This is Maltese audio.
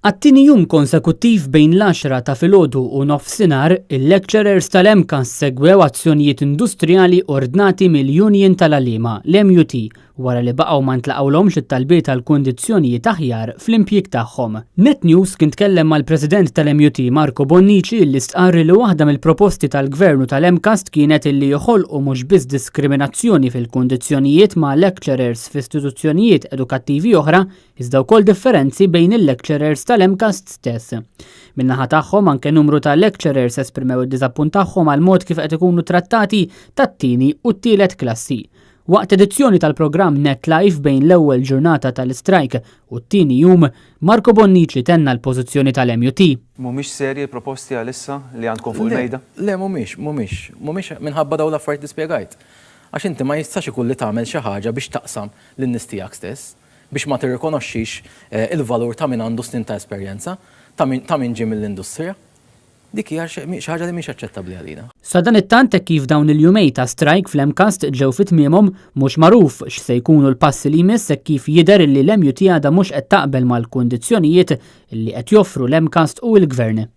Għat-tieni jum konsekuttiv bejn l-10 ta' filgħodu u nofsinhar, il-lecturers tal-MCAS segwew azzjonijiet industrijali ordnati mill-Union tal-Għaliema, l-MUT, wara li baqgħu ma ntlaqgħulhomx it-talbiet tal-kundizzjonijiet aħjar fl-impjieg tagħhom. Net News kien tkellem mal-President tal-MUT Marco Bonnici li stqarr li waħda mill-proposti tal-Gvernu tal-MCAS kienet illi joħolqu mhux biss diskriminazzjoni fil-kundizzjonijiet ma' lecturers f'istituzzjonijiet edukattivi oħra, iżda wkoll differenzi bejn il-lecturers tal-MCAS stess. Min-naħa tagħhom anke numru ta' lecturers esprimew id-diżappunt tagħhom għal mod kif qed ikunu trattati tat-tieni u t-tielet klassi. Waqt edizzjoni tal-programm Net Live bejn l-ewwel ġurnata tal-istrajk u t-tieni jum, Marco Bonnici tenna l-pożizzjoni tal-MUT. Mhumiex serji proposti għalissa li għandkom fuq il-mejda? Le, mhumiex minħabba dawn l-affarijiet li spjegajt. Għax inti ma jistax ikun li tagħmel xi ħaġa biex taqsam lin-nies tiegħek stess, biex ma tirrikonoxxix il-valur ta' min għandu snin ta' esperjenza, ta' min ġie mill-industrija. Dik hija xi ħaġa li mhix aċċettabbli għalina. Sa dan it-tant kif dawn il-jumej ta' strajk fl-MCAS ġew fit-tmiemhom mhux magħruf x'se jkunu l-passi li jmiss kif jidher li l-MUT għadha mhux qed taqbel mal-kundizzjonijiet li qed joffru l-MCAS u l-Gvern.